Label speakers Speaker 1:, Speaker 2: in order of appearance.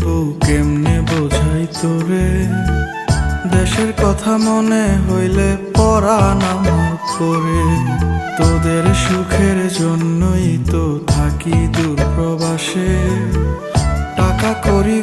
Speaker 1: বউ কেমনে বোঝাই তোরে, দেশের কথা মনে হইলে পরাণ আমার পরে। তোদের সুখের জন্যই তো থাকি দূর প্রবাসে, টাকা করি